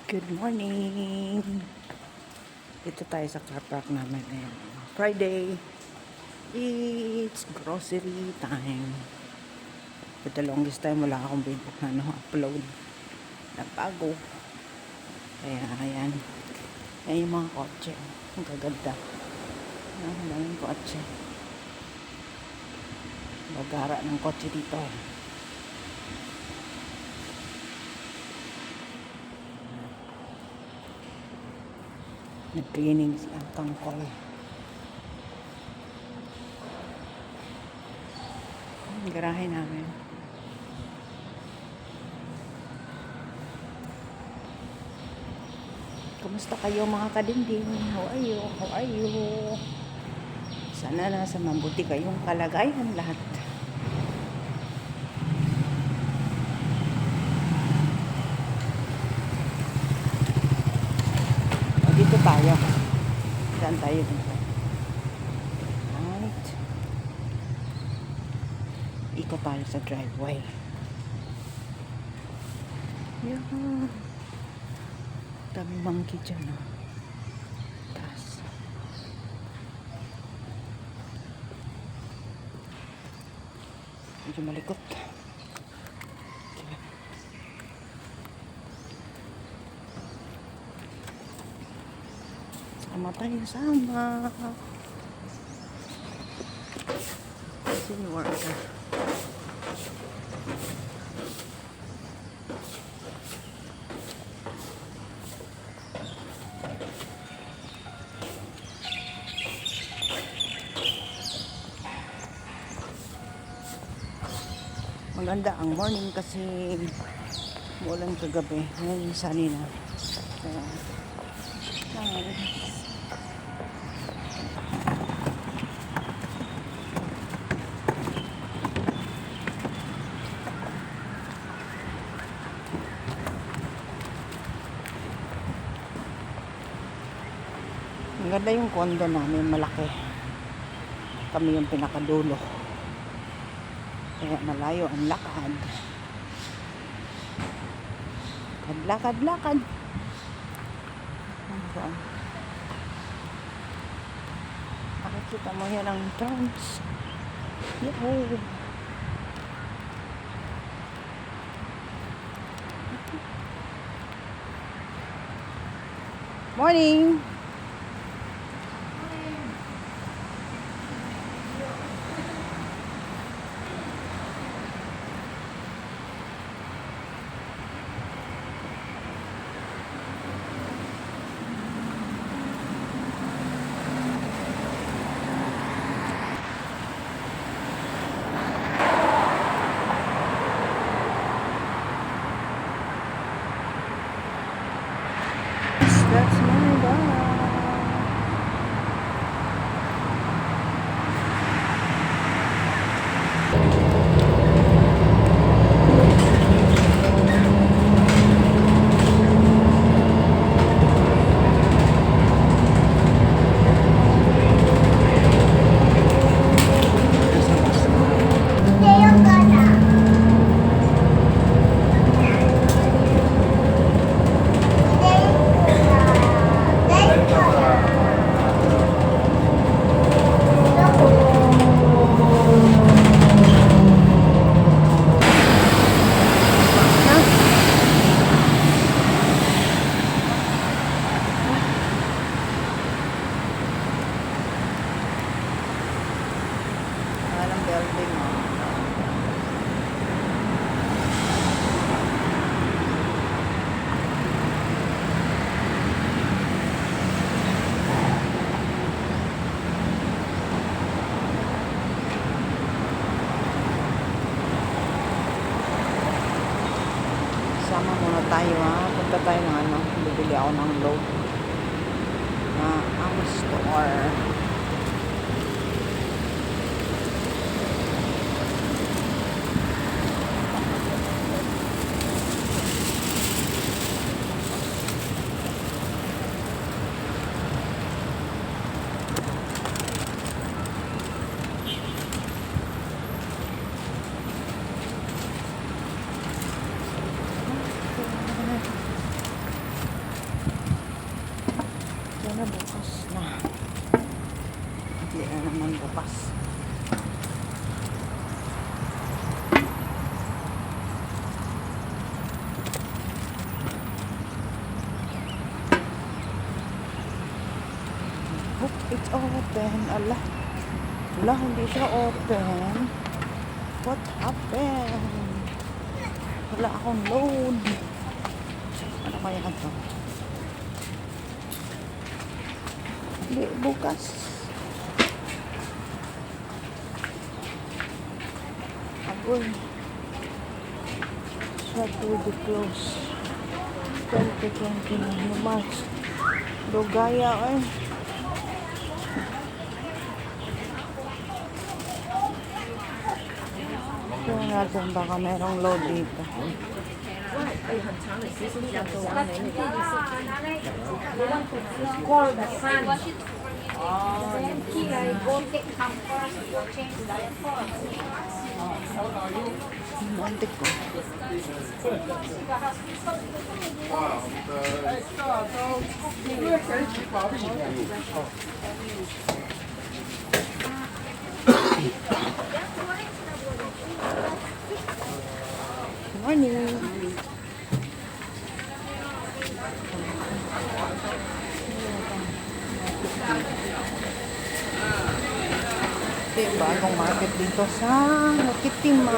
Good morning! Dito tayo sa car park namin ngayon. Friday. It's grocery time. For the longest time, wala akong upload na bago. Kaya, ayan. Ayan yung mga kotse. Ang gaganda. Ang daming kotse. Bagara ng kotse dito. Nag-cleaning ang tangkol. Ang garahe namin. Kumusta kayo mga kadinding? How are you? How are you? Sana nasa mabuti kayong kalagayan lahat. Dito tayo. Saan tayo dito? Right. Ikot tayo sa driveway. Yeah. Dami monkey dyan, no? Taas. Medyo malikot. Sama tayo, sama. Sino worker? Maganda ang morning kasi umulan kagabi. Ngayon sunny na. Kaya, ang ganda yung condo namin, malaki. Kami yung pinakadulo. Kaya malayo ang lakad. Lakad. Makikita mo yan ang entrance. Yahoo! Morning! That's my dog. Walang building, oh. Sama muna tayo, ha. Punta tayo ng bibili ako ng load na ang store. it's open. Ala. Ala, hindi siya open. What happened? Wala akong load. Ano kaya ito? Hindi, bukas. Agoy. Shut will be closed. 2029 March. Dugaya eh. Tingnan natin baka merong load dito. Antik ko. Morning. Ito yung bagong market dito sa Nakitima.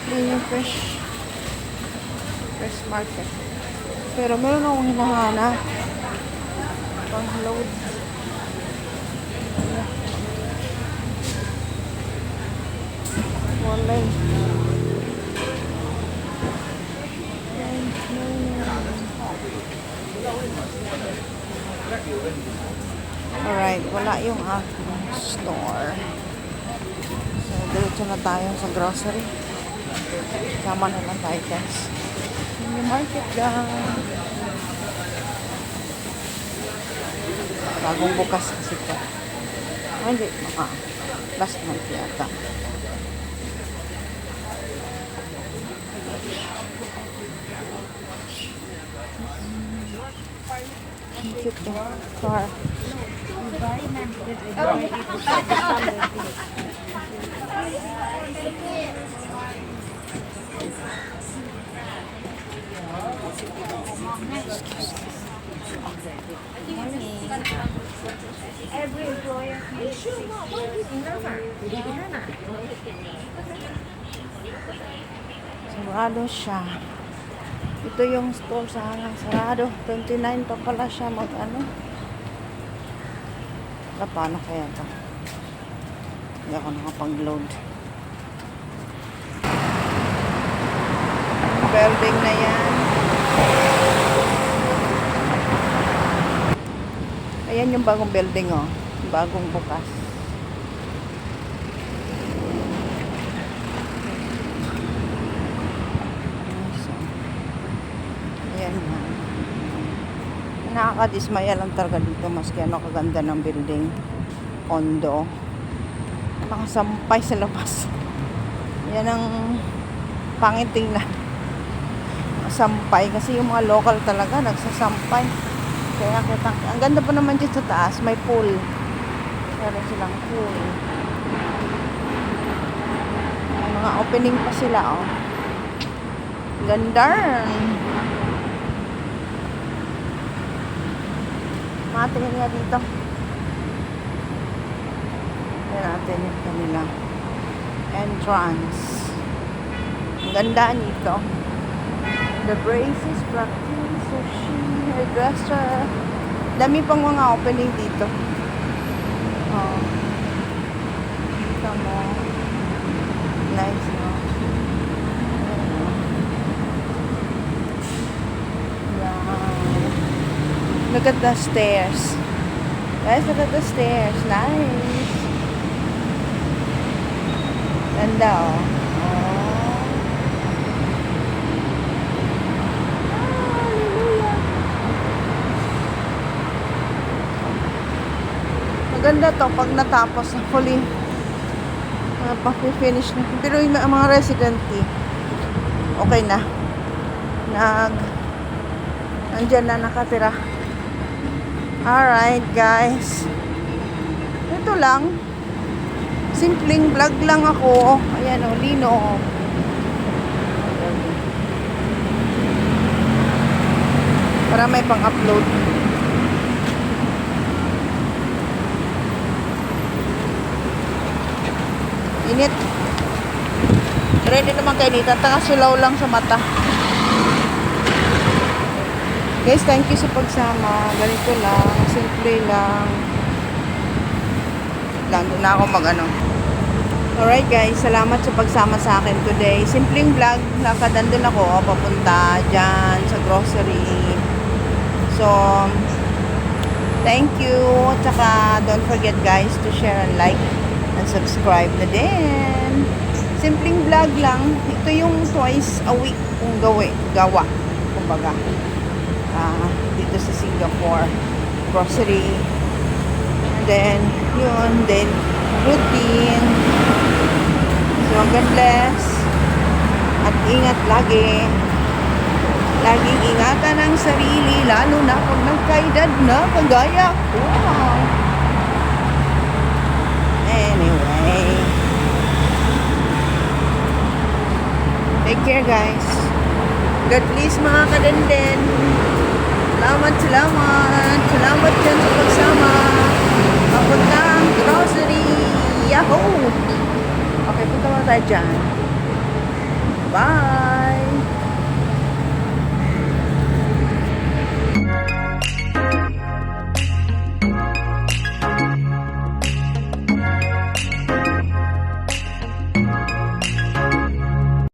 Clean and fresh market. Pero meron akong hinahanap pang load. Walay. Alright, wala yung aking store. So, diretso na tayo sa grocery. Sama na lang tayo, guys. Yung market lang. Bagong bukas kasi ito. Hindi, last month yata. Cute yung car. Every employer Sarado siya. Ito yung store sa sarado. 29 pa pala siya mag-ano. Paano kaya ito? Hindi ako nakapag-load. Building na yan. Ayan yung bagong building, oh. Bagong bukas. So, ayan na. Nakakadismaya lang talaga dito. Maski ano kaganda ng building. Condo. Nakasampay sa labas. Yan ang pangit tingnan. Sampay. Kasi yung mga local talaga nagsasampay. Kaya ang ganda pa naman dito sa taas. May pool. Meron silang pool. May mga opening pa sila, oh. Ganda. Matingin nga dito. Tignan natin yung kanila entrance. Ang ganda nito. The braces, practice, sushi, hairdresser. Dami pang mga opening dito. Oh. Kita mo. Nice, no? Yeah. Look at the stairs. Guys, look at the stairs. Nice. Ganda, oh. Maganda to pag natapos na fully pa-finish na. Pero yung mga residente okay na. Nandyan na nakatira. Alright guys, ito lang, simpleng vlog lang ako. Ayan o, lino. Para may pang-upload. Ready naman kayo dito. Sulaw lang sa mata. Guys, thank you sa pagsama. Ganito lang. Simple lang. Doon na ako mag-ano. Alright guys, salamat sa pagsama sa akin today. Simpleng vlog. Nakadandun ako. Papunta dyan sa grocery. So, thank you. At saka, don't forget guys to share and like and subscribe na din. Simpleng vlog lang. Ito yung twice a week kung gawa. Kumbaga. Dito sa Singapore. Grocery. And then, yun. Then, routine. So, God bless. At ingat lagi. Laging ingatan ang sarili, lalo na pag nagkaedad na, kagaya ko. Anyway. Take care, guys. God bless mga kadenden. Salamat, salamat. Salamat dyan sa pagsama. Papuntang grocery. Yahoo! Okay, punta mo tayo dyan. Bye!